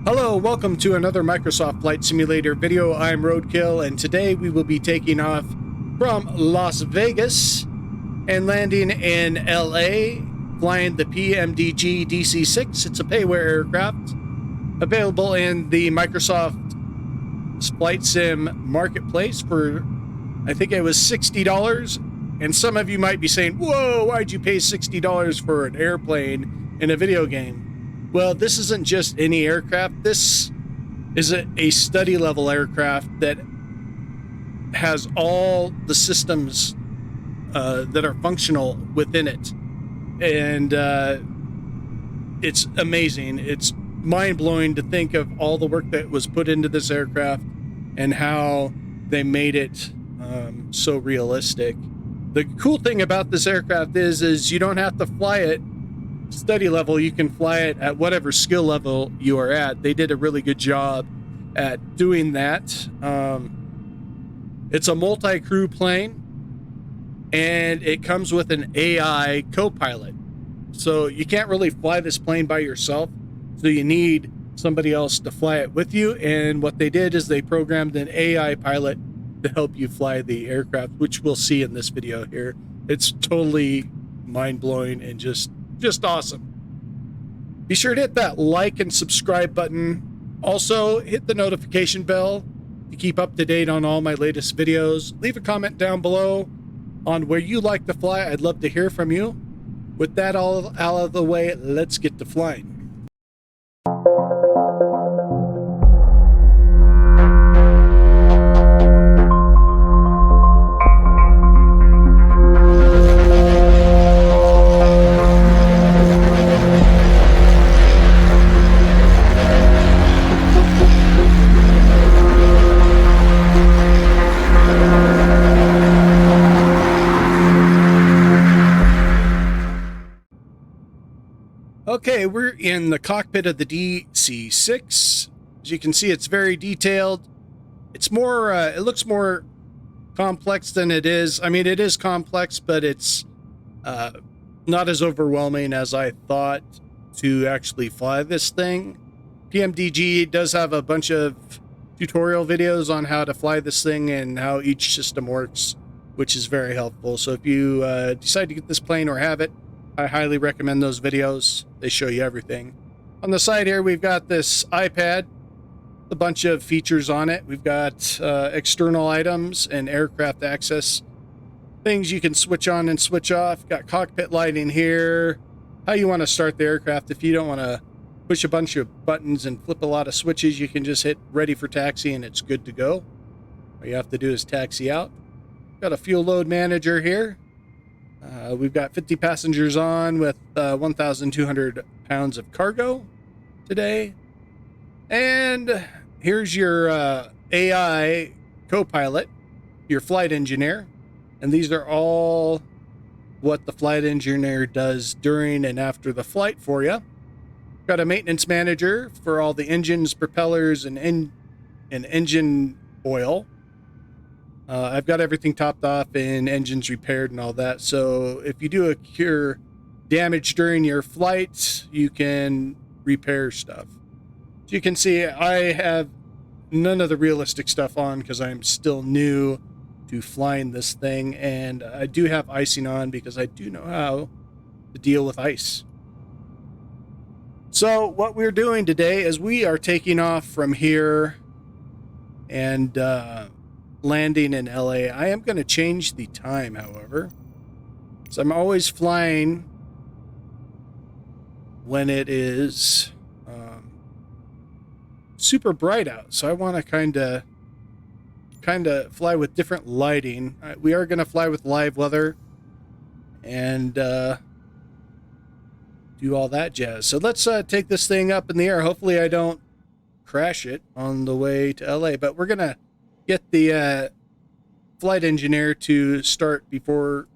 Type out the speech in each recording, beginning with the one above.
Hello, welcome to another Microsoft Flight Simulator video. I'm Roadkill, and today we will be taking off from Las Vegas and landing in LA, flying the PMDG DC6. It's a payware aircraft available in the Microsoft Flight Sim marketplace for, I think it was $60. And some of you might be saying, whoa, why'd you pay $60 for an airplane in a video game? Well, this isn't just any aircraft. This is a study level aircraft that has all the systems that are functional within it. And it's amazing. It's mind-blowing to think of all the work that was put into this aircraft and how they made it so realistic. The cool thing about this aircraft is you don't have to fly it study level. You can fly it at whatever skill level you are at. They did a really good job at doing that. It's a multi-crew plane, and it comes with an AI co-pilot. So you can't really fly this plane by yourself. So you need somebody else to fly it with you. And what they did is they programmed an AI pilot to help you fly the aircraft, which we'll see in this video here. It's totally mind-blowing and just awesome. Be sure to hit that like and subscribe button. Also, hit the notification bell to keep up to date on all my latest videos. Leave a comment down below on where you like to fly. I'd love to hear from you. With that all out of the way, let's get to flying. Okay, we're in the cockpit of the DC6. As you can see, it's very detailed. It's more, it looks more complex than it is. I mean, it is complex, but it's not as overwhelming as I thought to actually fly this thing. PMDG does have a bunch of tutorial videos on how to fly this thing and how each system works, which is very helpful. So if you decide to get this plane or have it, I highly recommend those videos. They show you everything. On the side here, we've got this iPad, a bunch of features on it. We've got external items and aircraft access, things you can switch on and switch off. Got cockpit lighting here, how you want to start the aircraft. If you don't want to push a bunch of buttons and flip a lot of switches, you can just hit ready for taxi and it's good to go. All you have to do is taxi out. Got a fuel load manager here. We've got 50 passengers on with 1,200 pounds of cargo today. And here's your AI co-pilot, your flight engineer. And these are all what the flight engineer does during and after the flight for you. Got a maintenance manager for all the engines, propellers, and engine oil. I've got everything topped off and engines repaired and all that. So if you do occur damage during your flight, you can repair stuff. So you can see I have none of the realistic stuff on because I'm still new to flying this thing. And I do have icing on because I do know how to deal with ice. So what we're doing today is we are taking off from here and landing in LA. I am going to change the time, however. So I'm always flying when it is super bright out. So I want to kind of fly with different lighting. We are going to fly with live weather and do all that jazz. So let's take this thing up in the air. Hopefully I don't crash it on the way to LA, but we're going to get the flight engineer to start before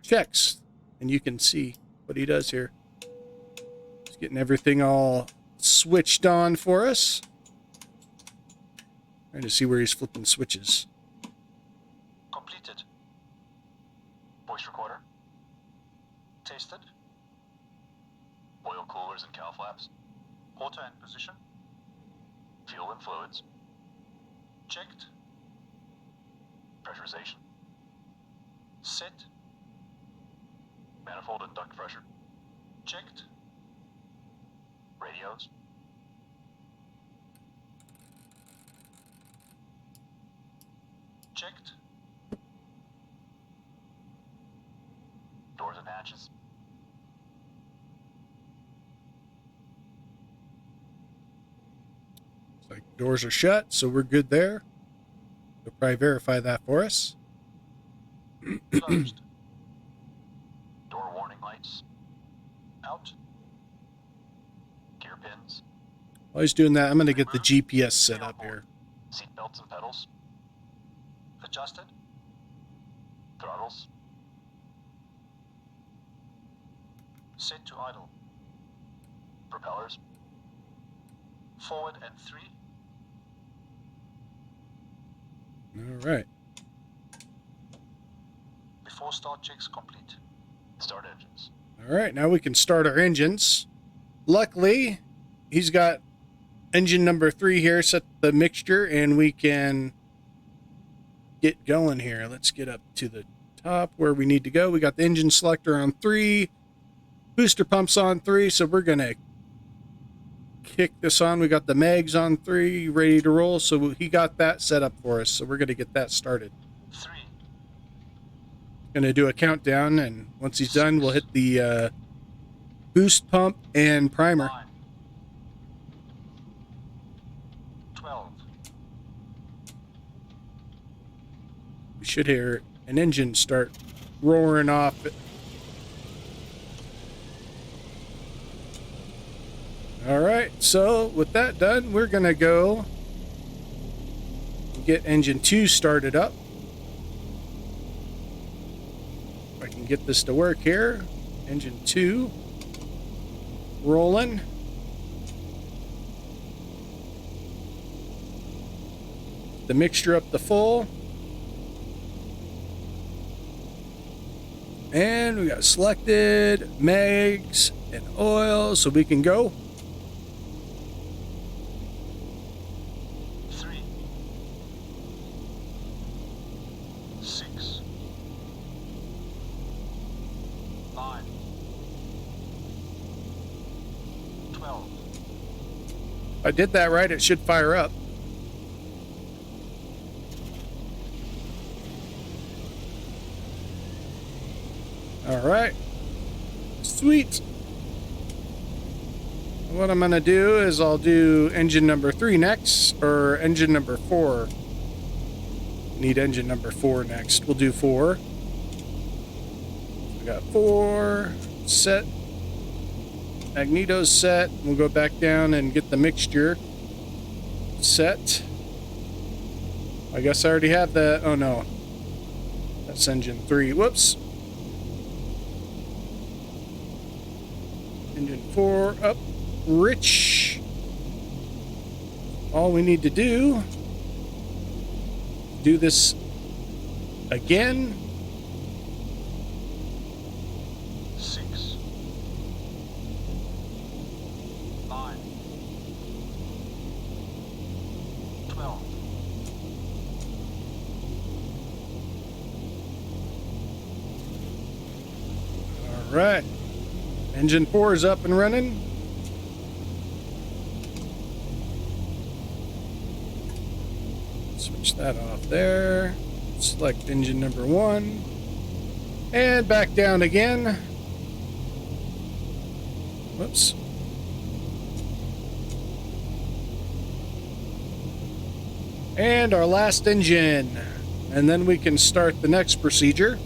checks, and you can see what he does here. He's getting everything all switched on for us. Trying to see where he's flipping switches. Completed. Voice recorder. Tasted. Oil coolers and cow flaps. Auto in position. Fuel and fluids. Checked. Pressurization. Set. Manifold and duct pressure. Checked. Radios. Checked. Doors and hatches. Like doors are shut, so we're good there. They'll probably verify that for us. Closed. Door warning lights. Out. Gear pins. While he's doing that, I'm going to get the GPS set up here. Seat belts and pedals. Adjusted. Throttles. Set to idle. Propellers. Forward and 3. All right. Before start checks complete. Start engines. All right, now we can start our engines. Luckily, he's got engine number 3 here, set the mixture, and we can get going here. Let's get up to the top where we need to go. We got the engine selector on 3, booster pumps on 3, so we're going to kick this on. We got the mags on 3, ready to roll, so he got that set up for us, so we're going to get that started. 3. Going to do a countdown, and once he's done, we'll hit the boost pump and primer. 9. 12. We should hear an engine start roaring off. All right, so with that done, we're going to go get engine 2 started up. If I can get this to work here. Engine 2 rolling. The mixture up to full. And we got selected, mags, and oil, so we can go. 3. 6. 9. 12. If I did that right, it should fire up. All right. Sweet. What I'm going to do is I'll do engine number 3 next, or engine number 4. Need engine number 4 next. We'll do 4. We got 4 set. Magneto's set. We'll go back down and get the mixture set. I guess I already have that. Oh no. That's engine 3. Whoops. Engine 4 up. Rich. All we need to do this again. 6. 9. 12. All right. Engine 4 is up and running. Switch that off there. Select engine number 1. And back down again. Whoops. And our last engine. And then we can start the next procedure,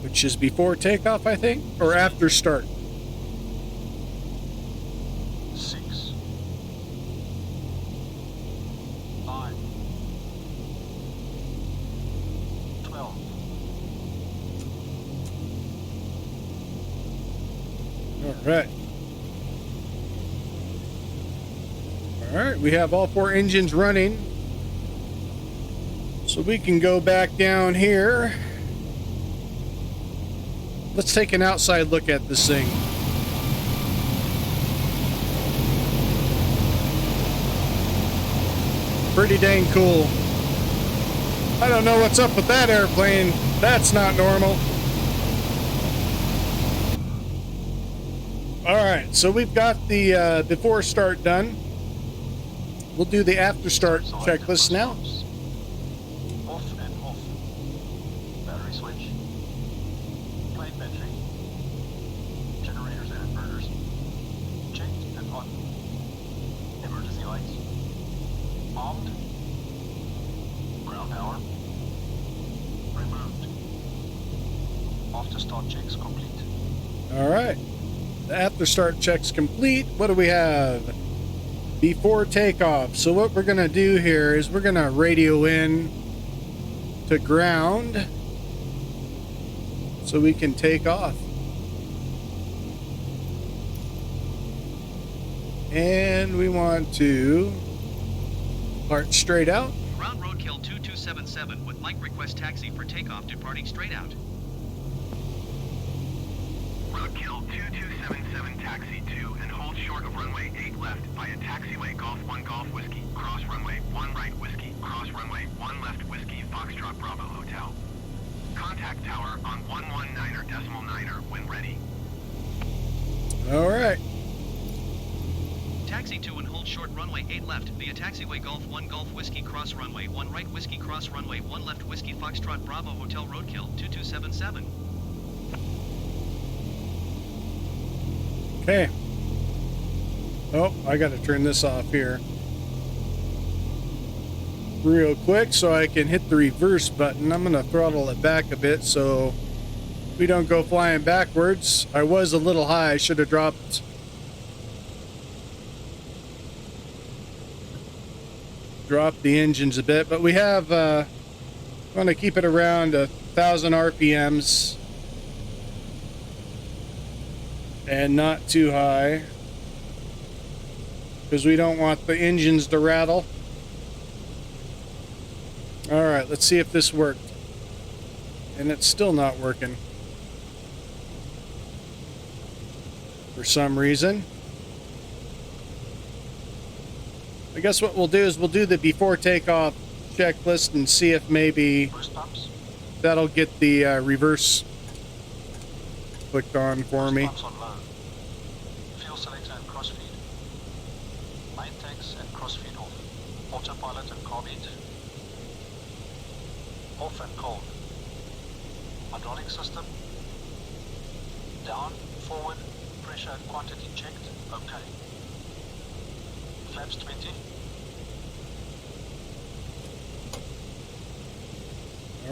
which is before takeoff, I think, or after start. 6. 9. 12. All right. All right, we have all 4 engines running. So we can go back down here. Let's take an outside look at this thing. Pretty dang cool. I don't know what's up with that airplane. That's not normal. Alright, so we've got the before start done. We'll do the after start checklist now. Off and off. Battery switch. Plane battery. Generators and inverters. Checked and on. Emergency lights. Armed. Ground power. Removed. After start checks complete. Alright. The after start check's complete. What do we have? Before takeoff. So what we're going to do here is we're going to radio in to ground so we can take off. And we want to part straight out. Ground roadkill 2277 with Mike request taxi for takeoff departing straight out. Roadkill 2277 taxi 2 and hold short of runway 8 left via taxiway Golf 1 Golf Whiskey, cross runway 1 right Whiskey, cross runway 1 left Whiskey, Foxtrot Bravo Hotel. Contact tower on 119er decimal 9er when ready. All right. Taxi 2 and hold short runway 8 left via taxiway Golf 1 Golf Whiskey, cross runway 1 right Whiskey, cross runway 1 left Whiskey, Foxtrot Bravo Hotel roadkill 2277. Okay. Oh, I got to turn this off here real quick so I can hit the reverse button. I'm going to throttle it back a bit so we don't go flying backwards. I was a little high. I should have dropped the engines a bit, but we have want to keep it around 1,000 RPMs and not too high because we don't want the engines to rattle. All right, let's see if this worked. And it's still not working for some reason. I guess what we'll do is we'll do the before takeoff checklist and see if maybe Boost pumps. that'll get the reverse clicked on for me. Pumps on low. Fuel selector and crossfeed. Main tanks and crossfeed off. Autopilot and carb heat. Off and cold. Hydraulic system. Down, forward, pressure and quantity checked. Okay. Flaps 20.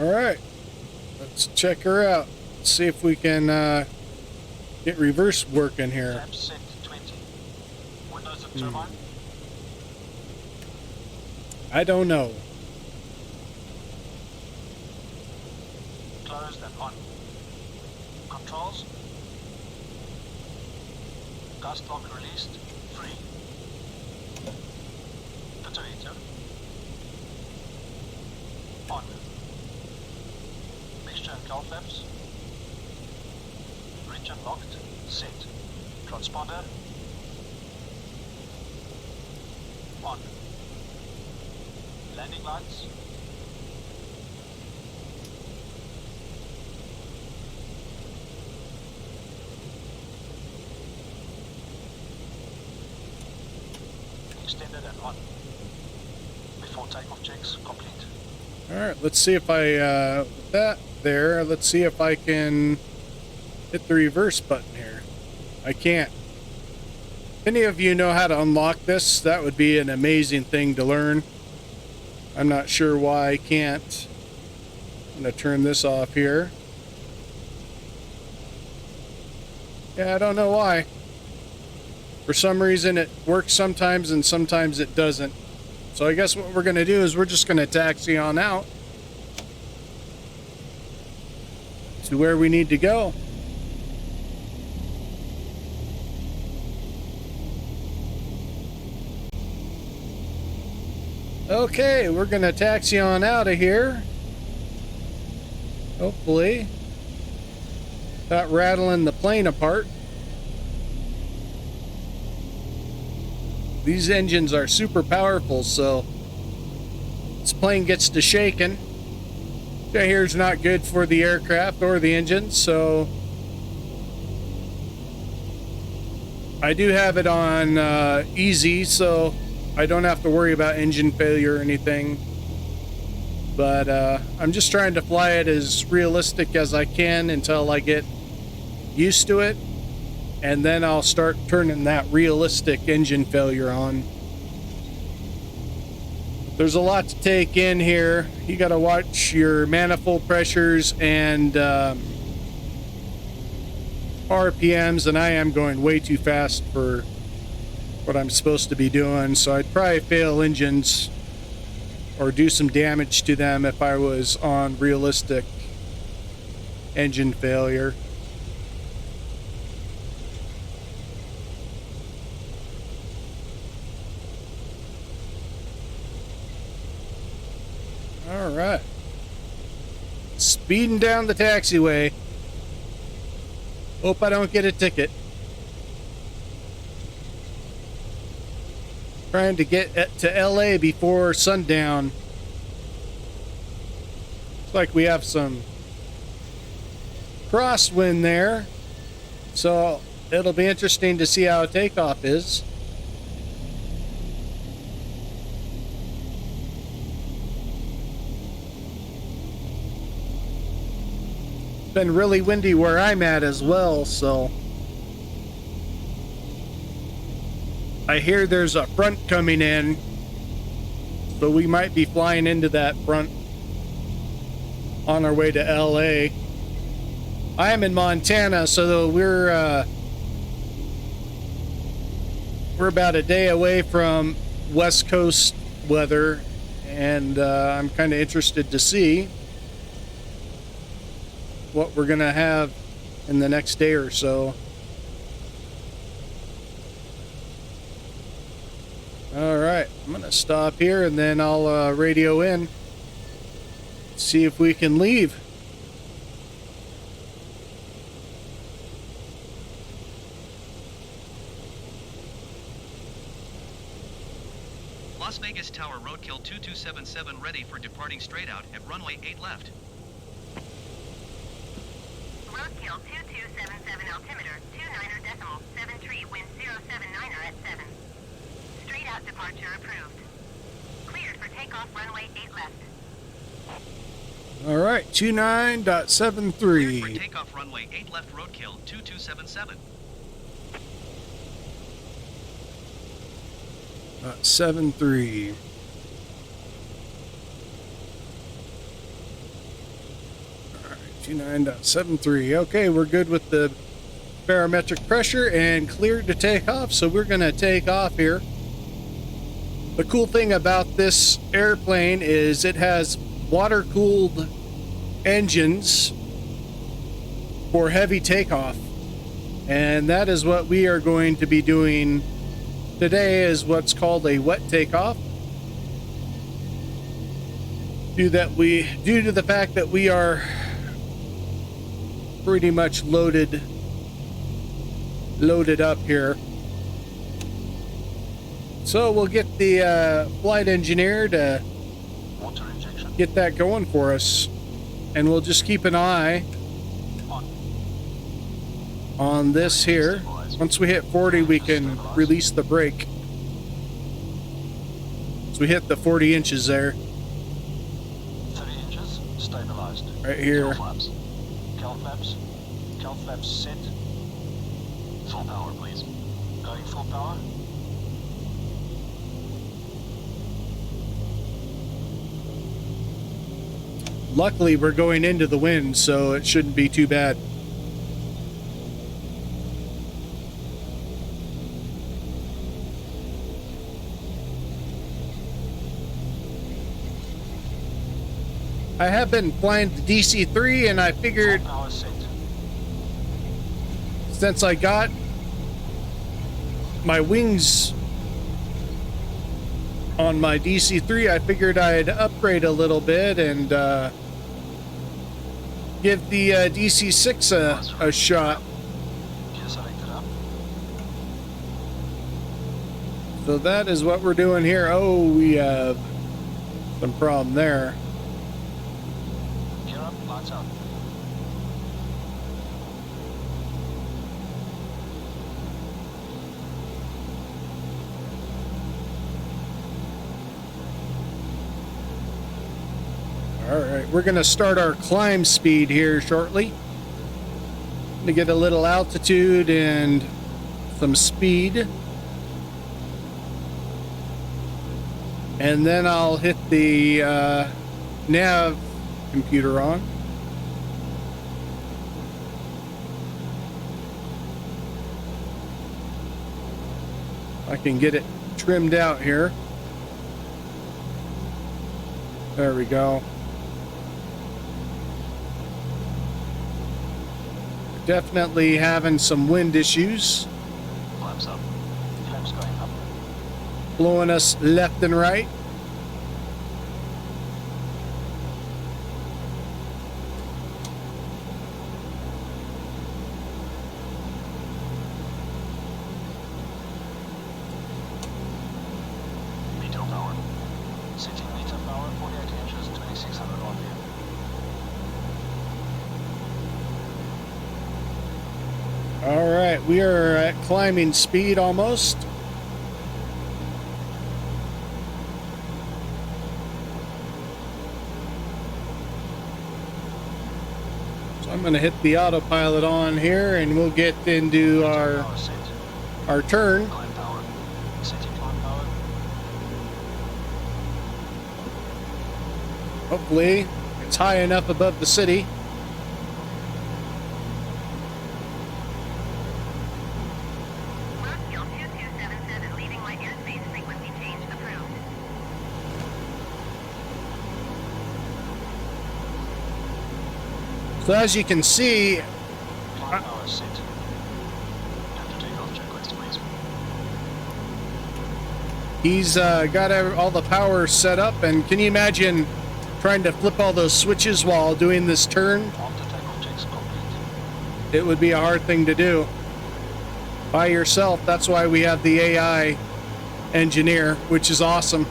All right, let's check her out. See if we can get reverse working here. Flaps set 20. Windows and turbine. I don't know. Closed and on. Controls. Gust lock released. Free. Pitter on. Mixture and cowl flaps. Reach unlocked. Set. Transponder. On. Landing lights. Extended and on. Before takeoff checks complete. All right, let's see if I with that there. Let's see if I can hit the reverse button here. I can't. If any of you know how to unlock this, that would be an amazing thing to learn. I'm not sure why I can't. I'm gonna turn this off here. Yeah, I don't know why. For some reason it works sometimes and sometimes it doesn't. So I guess what we're gonna do is we're just gonna taxi on out to where we need to go. Okay, we're gonna taxi on out of here. Hopefully. Not rattling the plane apart. These engines are super powerful, so plane gets to shaking, I hear it's not good for the aircraft or the engine, so I do have it on easy, so I don't have to worry about engine failure or anything. But I'm just trying to fly it as realistic as I can until I get used to it, and then I'll start turning that realistic engine failure on. There's a lot to take in here. You got to watch your manifold pressures and RPMs, and I am going way too fast for what I'm supposed to be doing, so I'd probably fail engines or do some damage to them if I was on realistic engine failure. All right, speeding down the taxiway. Hope I don't get a ticket. Trying to get to LA before sundown. Looks like we have some crosswind there, so it'll be interesting to see how takeoff is. Been really windy where I'm at as well, so I hear there's a front coming in, so we might be flying into that front on our way to LA. I am in Montana, so we're about a day away from West Coast weather, and I'm kind of interested to see what we're gonna have in the next day or so. All right, I'm gonna stop here and then I'll radio in, see if we can leave. Las Vegas Tower roadkill 2277 ready for departing straight out at runway 8 left. Roadkill 2277 altimeter 29.73 wind 079er at 7. Straight out departure approved. Cleared for takeoff runway 8 left. All right, 29.73. Cleared for takeoff runway 8 left roadkill 2277. 73. All right, 29.73. Okay, we're good with the barometric pressure and cleared to take off, so we're gonna take off here. The cool thing about this airplane is it has water-cooled engines for heavy takeoff, and that is what we are going to be doing today, is what's called a wet takeoff. Due to the fact that we are pretty much loaded up here. So we'll get the flight engineer to Water injection get that going for us, and we'll just keep an eye on this here. Once we hit 40, we can release the brake. So we hit the 40 inches there. 30 inches, stabilized. Right here. Cal flaps. Cal flaps. Cal flaps set. Full power, please. Going full power. Luckily, we're going into the wind, so it shouldn't be too bad. I have been flying the DC3, and I figured Full power set. since I got my wings on my DC3, I figured I'd upgrade a little bit and give the DC6 a shot. Gear selected up. So that is what we're doing here. Oh, we have Some problem there. Gear up, lights out. All right, we're going to start our climb speed here shortly to get a little altitude and some speed. And then I'll hit the nav computer on. I can get it trimmed out here. There we go. Definitely having some wind issues. Flaps up. Flaps going up. Blowing us left and right. Meter power. Setting meter power 48 inches, 2600 RPM. All right, we are at climbing speed almost. So I'm going to hit the autopilot on here and we'll get into Power set. our turn. Climb power. Setting climb power. Hopefully it's high enough above the city. Roadkill 2277, leaving my airspace frequency change approved. So as you can see, Climb power set. Have to take off checklist, please. he's got all the power set up. And can you imagine trying to flip all those switches while doing this turn? After takeoff checks complete. It would be a hard thing to do by yourself. That's why we have the AI engineer, which is awesome.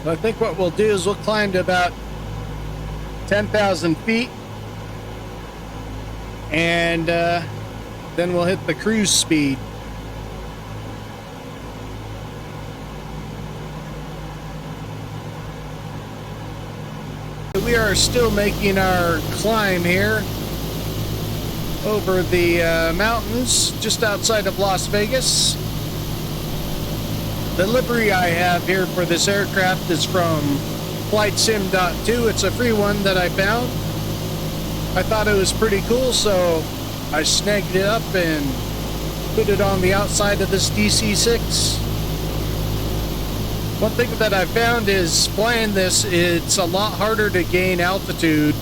I think what we'll do is we'll climb to about 10,000 feet and then we'll hit the cruise speed. We are still making our climb here over the mountains just outside of Las Vegas. The livery I have here for this aircraft is from FlightSim.2. It's a free one that I found. I thought it was pretty cool, so I snagged it up and put it on the outside of this DC6. One thing that I found is flying this, it's a lot harder to gain altitude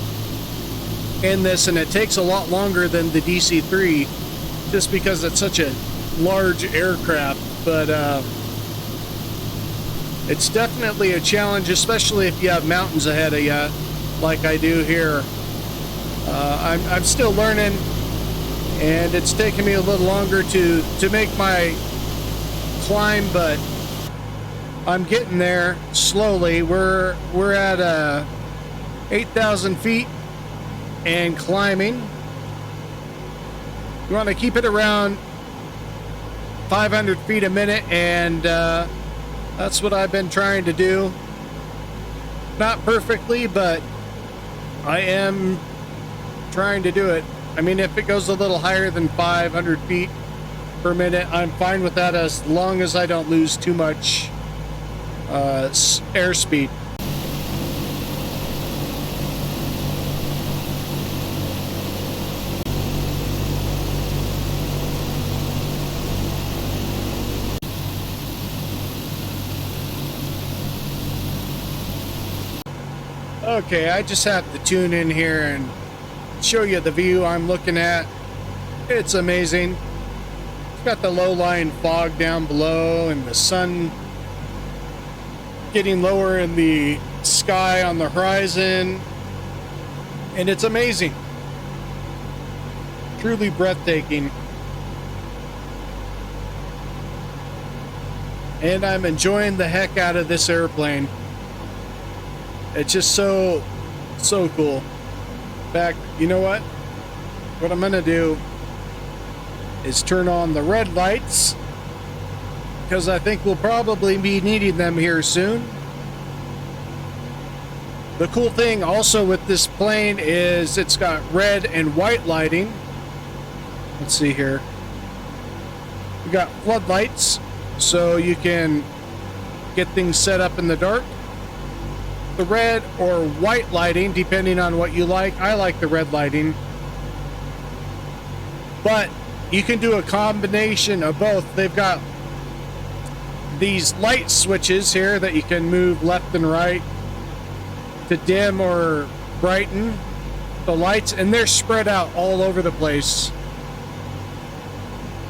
in this, and it takes a lot longer than the DC3 just because it's such a large aircraft. But it's definitely a challenge, especially if you have mountains ahead of you like I do here. I'm still learning, and it's taken me a little longer to make my climb, but I'm getting there slowly. We're at 8,000 feet and climbing. You want to keep it around 500 feet a minute, and that's what I've been trying to do. Not perfectly, but I am trying to do it. I mean, if it goes a little higher than 500 feet per minute, I'm fine with that as long as I don't lose too much airspeed. Okay, I just have to tune in here and show you the view I'm looking at. It's amazing. It's got the low-lying fog down below and the sun getting lower in the sky on the horizon. And it's amazing. Truly breathtaking. And I'm enjoying the heck out of this airplane. It's just so cool. In fact, you know what? What I'm gonna do is turn on the red lights, because I think we'll probably be needing them here soon. The cool thing also with this plane is it's got red and white lighting. Let's see here. We got floodlights, so you can get things set up in the dark. The red or white lighting, depending on what you like. I like the red lighting. But you can do a combination of both. They've got these light switches here that you can move left and right to dim or brighten the lights, and they're spread out all over the place.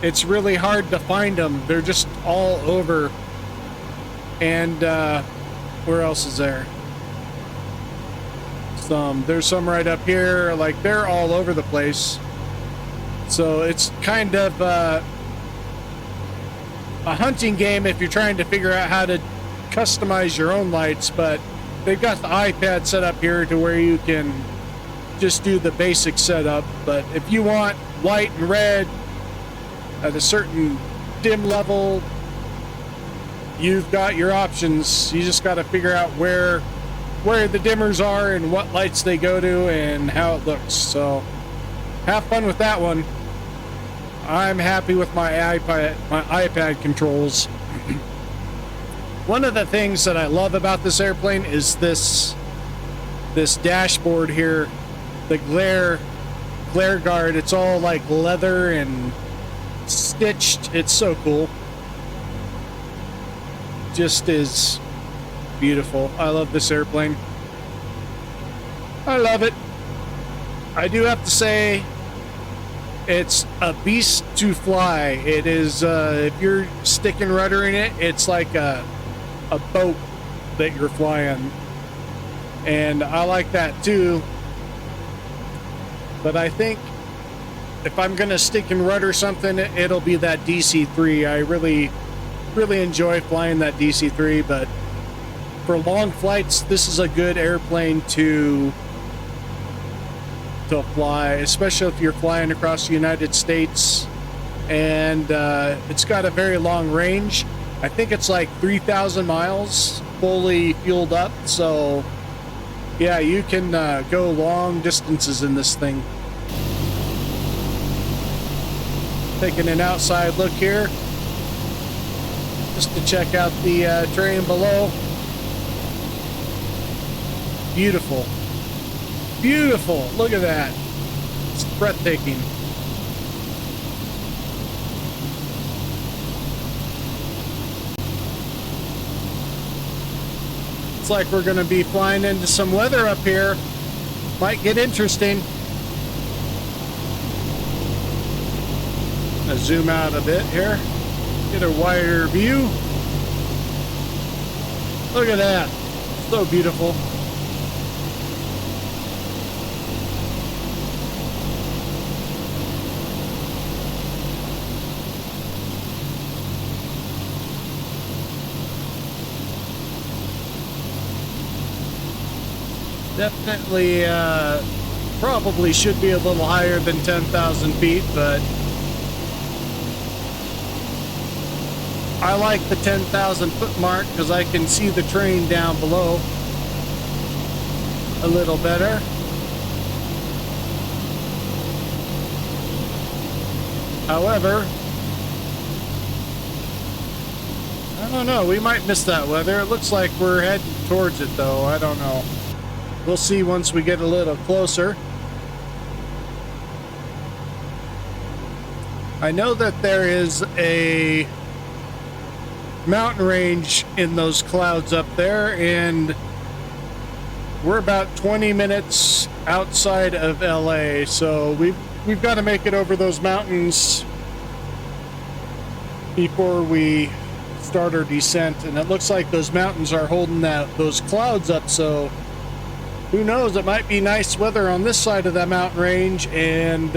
It's really hard to find them. They're just all over. And where else is there? There's some right up here. Like, they're all over the place. So it's kind of a hunting game if you're trying to figure out how to customize your own lights. But they've got the iPad set up here to where you can just do the basic setup. But if you want white and red at a certain dim level, you've got your options. You just got to figure out where the dimmers are and what lights they go to and how it looks. So have fun with that one. I'm happy with my iPad controls. One of the things that I love about this airplane is this dashboard here, the glare guard. It's all like leather and stitched. It's so cool. Just is beautiful. I love this airplane. I love it. I do have to say, it's a beast to fly. It is, if you're stick and rudder in it, it's like a boat that you're flying. And I like that too. But I think if I'm gonna stick and rudder something, it'll be that DC3. I really enjoy flying that DC3, but for long flights, this is a good airplane to fly, especially if you're flying across the United States. And it's got a very long range. I think it's like 3,000 miles fully fueled up. So yeah, you can go long distances in this thing. Taking an outside look here just to check out the terrain below. Beautiful. Beautiful. Look at that. It's breathtaking. It's like we're going to be flying into some weather up here. Might get interesting. I'll zoom out a bit here. Get a wider view. Look at that. So beautiful. Definitely, probably should be a little higher than 10,000 feet, but I like the 10,000 foot mark because I can see the terrain down below a little better. However, I don't know, we might miss that weather. It looks like we're heading towards it though. I don't know. We'll see once we get a little closer. I know that there is a mountain range in those clouds up there, and we're about 20 minutes outside of LA, so we've got to make it over those mountains before we start our descent. And it looks like those mountains are holding those clouds up, so who knows, it might be nice weather on this side of that mountain range and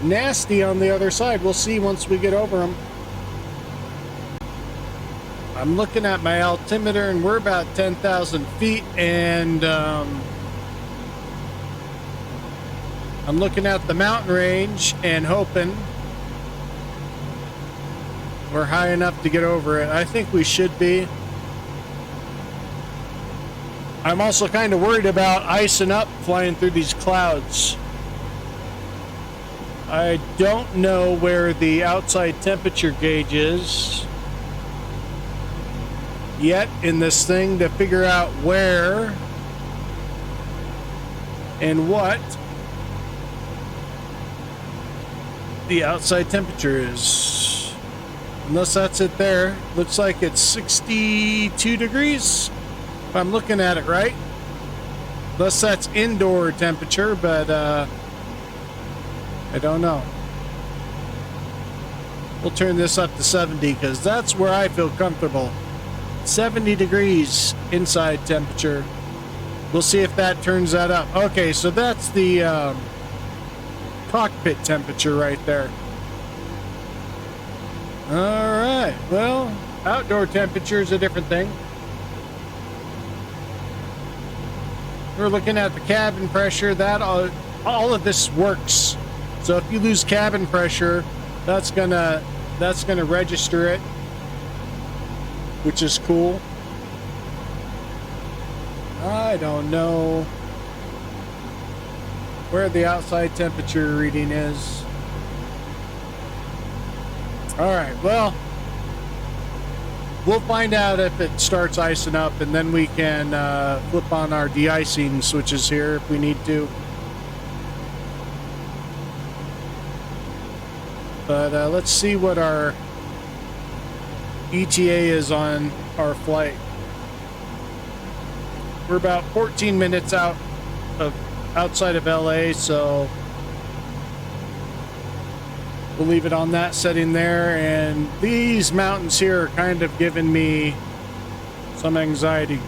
nasty on the other side. We'll see once we get over them. I'm looking at my altimeter and we're about 10,000 feet, and I'm looking at the mountain range and hoping we're high enough to get over it. I think we should be. I'm also kind of worried about icing up flying through these clouds. I don't know where the outside temperature gauge is yet in this thing to figure out where and what the outside temperature is. Unless that's it there. Looks like it's 62 degrees if I'm looking at it right. Unless that's indoor temperature, but I don't know. We'll turn this up to 70 because that's where I feel comfortable. 70 degrees inside temperature. We'll see if that turns that up. Okay, so that's the cockpit temperature right there. Alright, well, outdoor temperature is a different thing. We're looking at the cabin pressure. That all of this works. So if you lose cabin pressure, that's gonna register it, which is cool. I don't know where the outside temperature reading is. Alright, well, we'll find out if it starts icing up, and then we can flip on our de-icing switches here if we need to. But let's see what our ETA is on our flight. We're about 14 minutes outside of LA, so we'll leave it on that setting there. And these mountains here are kind of giving me some anxiety.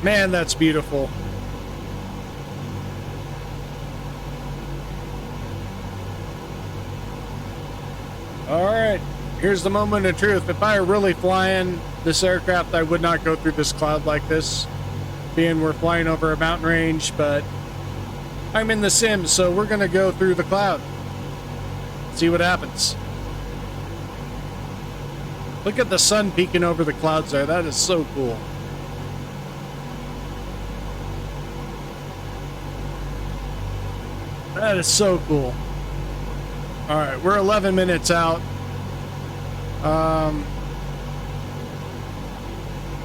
Man, that's beautiful. All right, here's the moment of truth. If I were really flying this aircraft, I would not go through this cloud like this, being we're flying over a mountain range, but I'm in the sim, so we're gonna go through the cloud. See what happens. Look at the sun peeking over the clouds there. That is so cool. That is so cool. All right, we're 11 minutes out.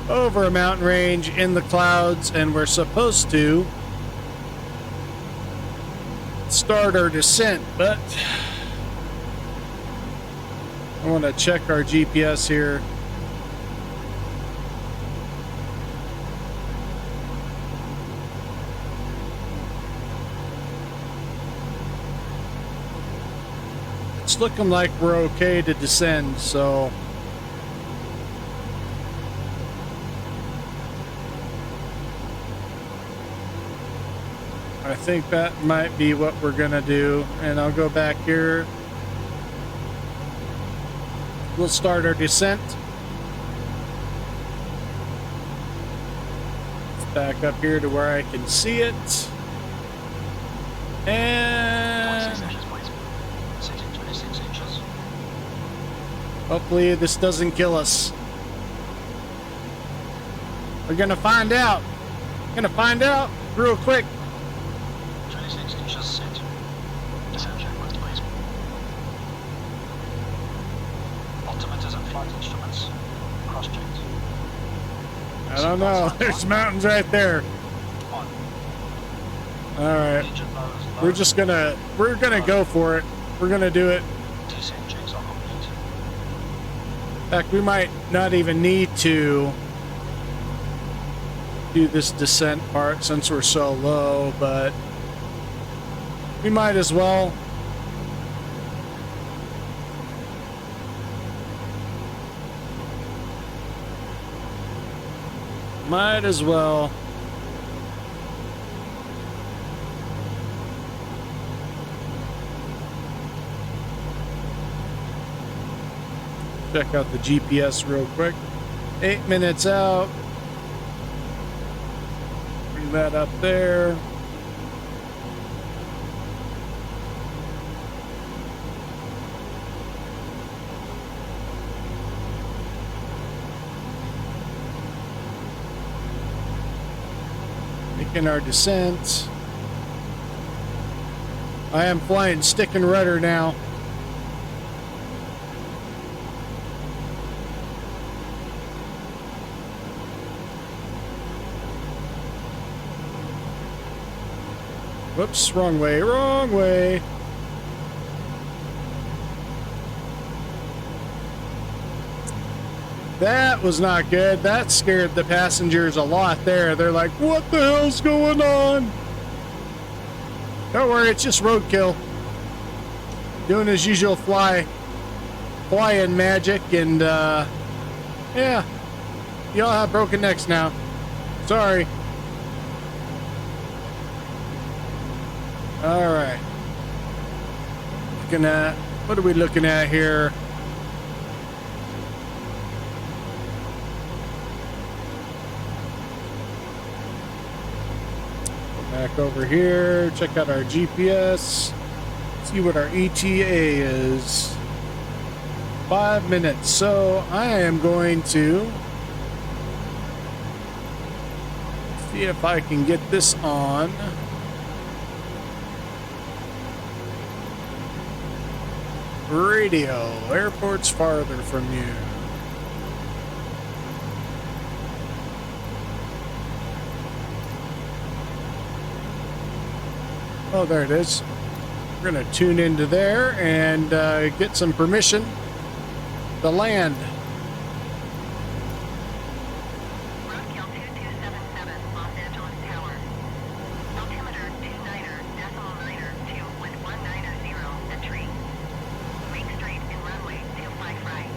Over a mountain range in the clouds, and we're supposed to start our descent, but I want to check our GPS here. It's looking like we're okay to descend, so I think that might be what we're gonna do. And I'll go back here. We'll start our descent. Let's back up here to where I can see it. And 26 inches, please. Setting 26 inches. hopefully this doesn't kill us. We're gonna find out. Gonna find out real quick. 26 inches set. Descent checklist, please. Altimeters and flight instruments. Cross-checked. I don't know. There's mountains right there. 1. All right. Engine nose We're low. gonna go for it. We're gonna do it. Descent checks are complete. In fact, we might not even need to do this descent part since we're so low, but we might as well. Might as well. Check out the GPS real quick. 8 minutes out. Bring that up there. Making our descent. I am flying stick and rudder now. Whoops, wrong way, wrong way. That was not good. That scared the passengers a lot there. They're like, what the hell's going on? Don't worry, it's just roadkill. Doing his usual flying magic, and yeah. Y'all have broken necks now. Sorry. Alright. Looking at, what are we looking at here? Back over here, check out our GPS, see what our ETA is. 5 minutes. So I am going to see if I can get this on. Radio, airport's farther from you. Oh, there it is. We're going to tune into there and get some permission to land. Roadkill 2277, Los Angeles Tower. Altimeter 29.902 with 190 entry. Make straight and runway 25 right.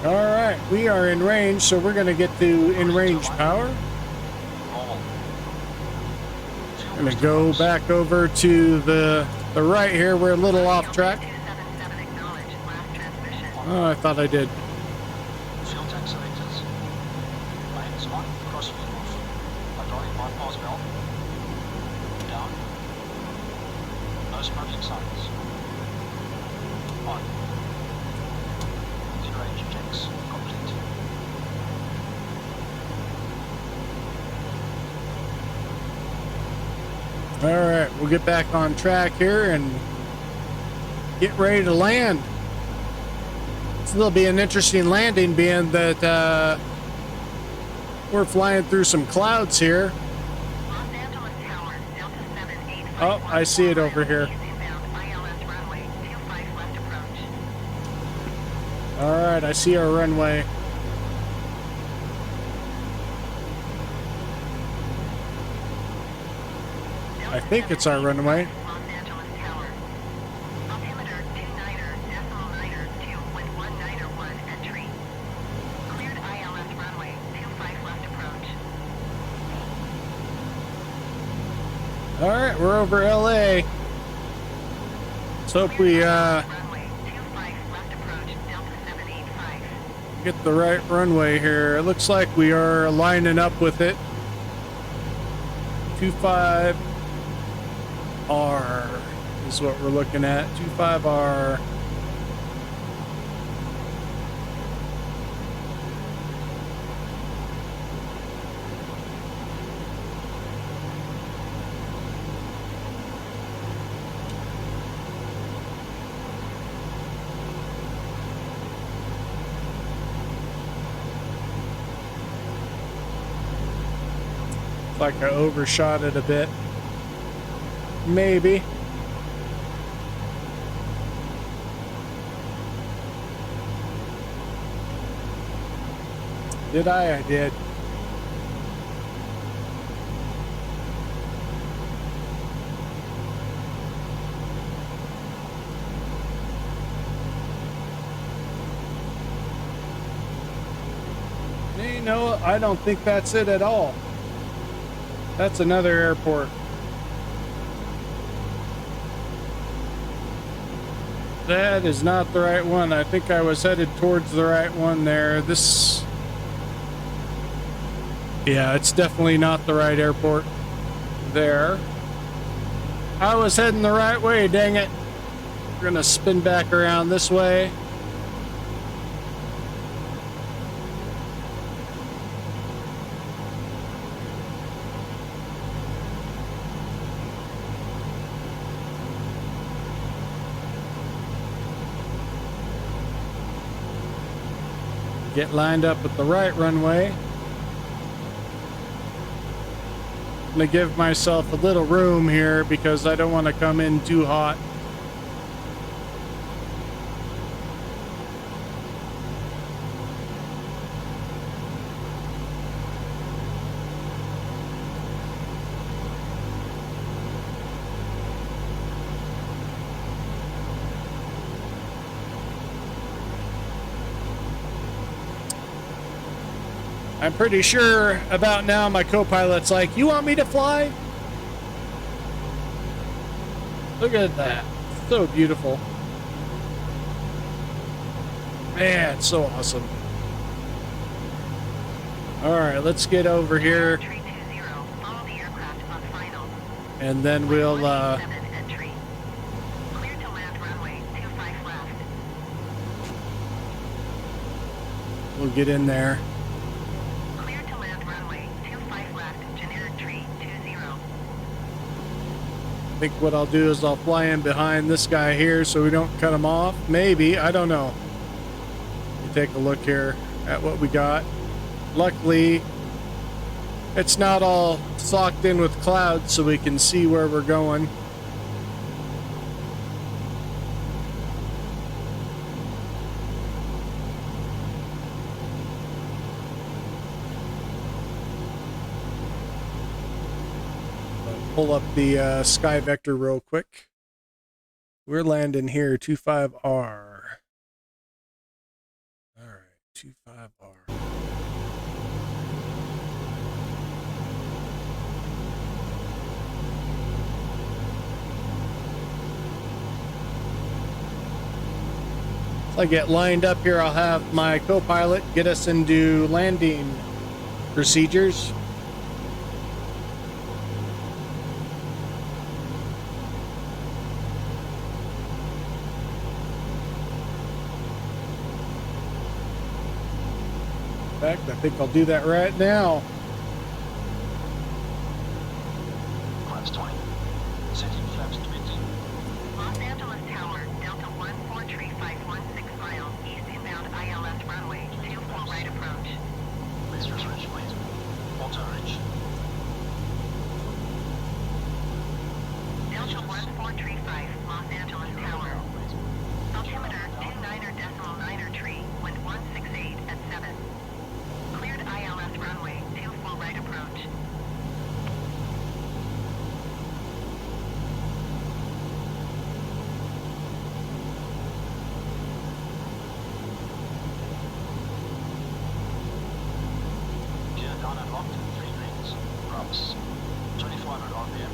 All right, we are in range, so we're going to get to in-range power. Normal. I'm going to go back over to the right here. We're a little off track. 2277 acknowledge last transmission. Oh, I thought I did. Fuel tank selected. Lanes on, crossfeed off. Hydraulic bypass valve. Down. No smoking signs. On. In-range checks complete. All right, we'll get back on track here and get ready to land. This will be an interesting landing, being that we're flying through some clouds here. Los Angeles Tower, Delta 7851. Oh, I see it over here. Inbound ILS runway 25 left approach. All right, I see our runway. I think it's our runway. Los Angeles Tower. Altimeter 29.902 with 191 entry. Cleared ILS runway 25 left approach. All right, we're over LA. Let's hope we Runway 25 left approach, Delta 785. get the right runway here. It looks like we are lining up with it. 25R is what we're looking at. 25R. Like I overshot it a bit. Maybe. Did I? I did. Hey, no, I don't think that's it at all. That's another airport. That is not the right one. I think I was headed towards the right one there. This... Yeah, it's definitely not the right airport there. I was heading the right way, dang it. We're gonna spin back around this way. Get lined up with the right runway. I'm gonna give myself a little room here because I don't want to come in too hot. I'm pretty sure about now my co-pilot's like, you want me to fly? Look at that. So beautiful. Man, it's so awesome. Alright, let's get over here. And then we'll, we'll get in there. I think what I'll do is I'll fly in behind this guy here so we don't cut him off. Maybe, I don't know. Let me take a look here at what we got. Luckily, it's not all socked in with clouds so we can see where we're going. Pull up the sky vector real quick. We're landing here, 25R. All right, 25R. As I get lined up here, I'll have my co-pilot get us into landing procedures. I think I'll do that right now. Flaps 20. Setting flaps 20. Los Angeles Tower, Delta 143516 miles, east inbound ILS runway, 24 right approach. Msfs Ridge, please. Auto Ridge. Delta 1435, Los Angeles Tower. Altimeter 29.9 tree, wind 168 at 7. Cleared ILS runway, 24 right approach. Gear down and locked, 3 rings. Props. 2400 RPM.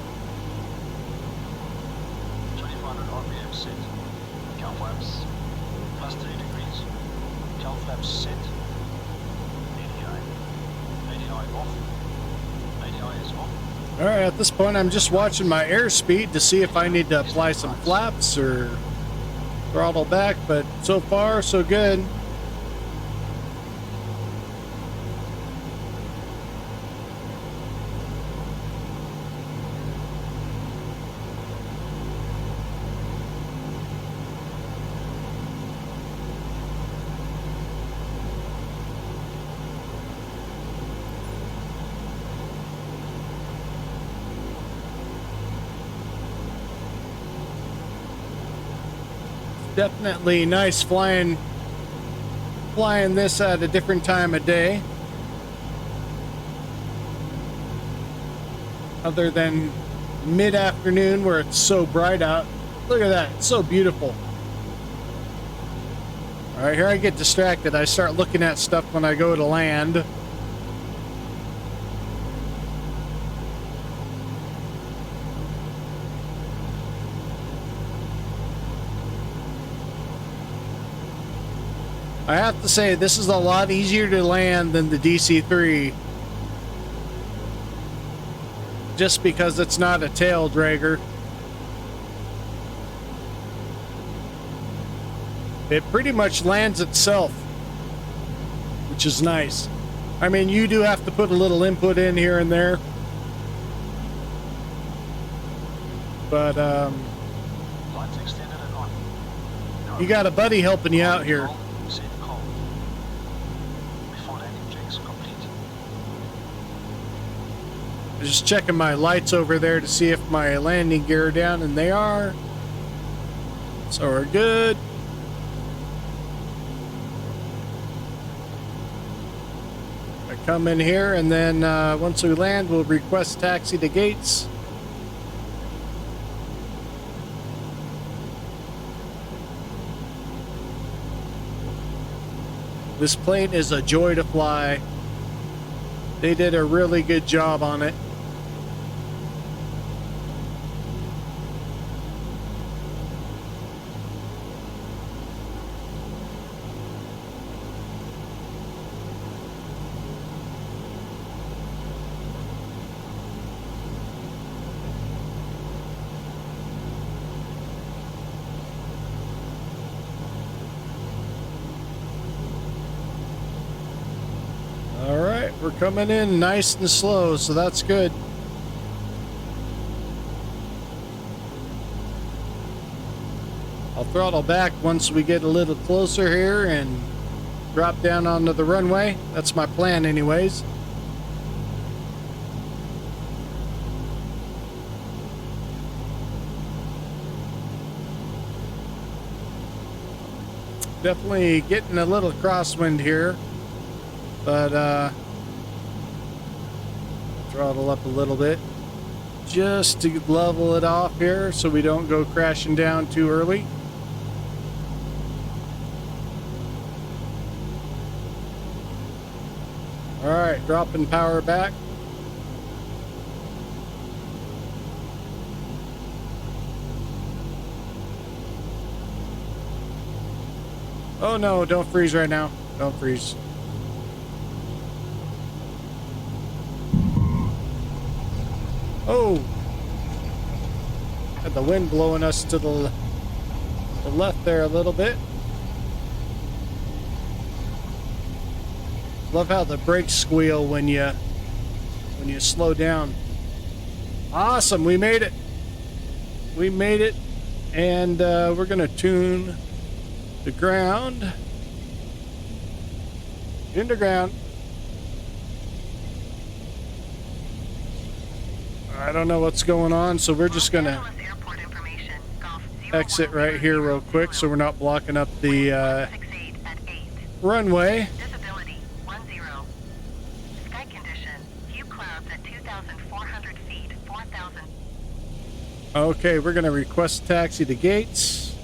2400 RPM set. Cow flaps. Plus 3 degrees. Cow flaps set. ADI off. ADI is off. All right, at this point, I'm just watching my airspeed to see if I need to apply some flaps or throttle back, but so far, so good. Definitely nice flying this at a different time of day, other than mid-afternoon where it's so bright out. Look at that, it's so beautiful. All right, here I get distracted. I start looking at stuff when I go to land. I have to say, this is a lot easier to land than the DC3. Just because it's not a tail dragger. It pretty much lands itself, which is nice. I mean, you do have to put a little input in here and there. But, Lights extended and on. you got a buddy helping you out here. Save call. Before landing checks complete. Just checking my lights over there to see if my landing gear are down, and they are. So we're good. I come in here, and then once we land, we'll request taxi to gates. This plane is a joy to fly. They did a really good job on it. We're coming in nice and slow, so that's good. I'll throttle back once we get a little closer here and drop down onto the runway. That's my plan anyways. Definitely getting a little crosswind here, but throttle up a little bit just to level it off here so we don't go crashing down too early. All right, dropping power back. Oh no, don't freeze right now. Don't freeze. Oh! Had the wind blowing us to the left there a little bit. Love how the brakes squeal when you slow down. Awesome, we made it. We made it, and we're gonna tune the ground. Into ground. I don't know what's going on, so we're just gonna exit right here real quick so we're not blocking up the runway. Visibility 10. Sky condition. Few clouds at 2,400 feet. 4,000. Okay, we're gonna request taxi to gates.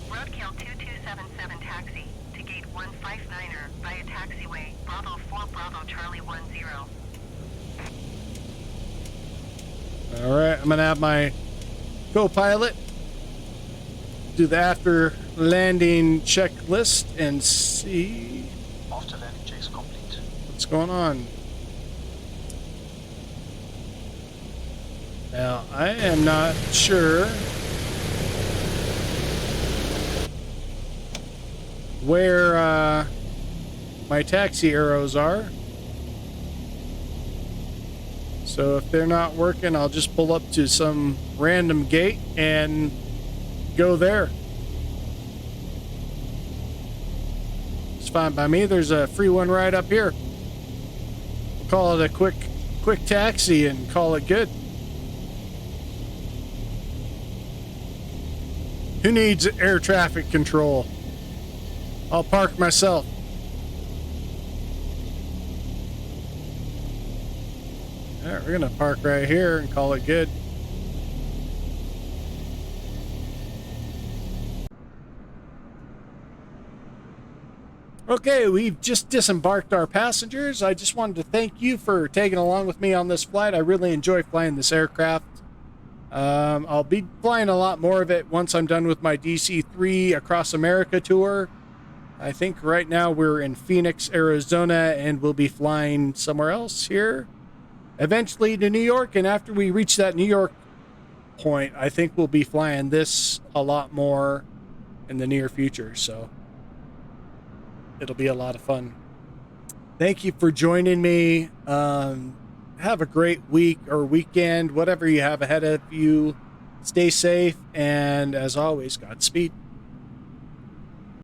Roadkill 2277 taxi to gate 159er via taxiway Bravo 4 Bravo Charlie 10. All right, I'm gonna have my co-pilot do the after landing checklist and see After landing checks complete. what's going on. Now, I am not sure where my taxi arrows are. So if they're not working, I'll just pull up to some random gate and go there. It's fine by me. There's a free one right up here. We'll call it a quick taxi and call it good. Who needs air traffic control? I'll park myself. All right, we're gonna park right here and call it good. Okay, we've just disembarked our passengers. I just wanted to thank you for tagging along with me on this flight. I really enjoy flying this aircraft. I'll be flying a lot more of it once I'm done with my DC3 Across America tour. I think right now we're in Phoenix, Arizona, and we'll be flying somewhere else here. Eventually to New York, and after we reach that New York point, I think we'll be flying this a lot more in the near future, so it'll be a lot of fun. Thank you for joining me. Have a great week or weekend, whatever you have ahead of you. Stay safe, and as always, Godspeed.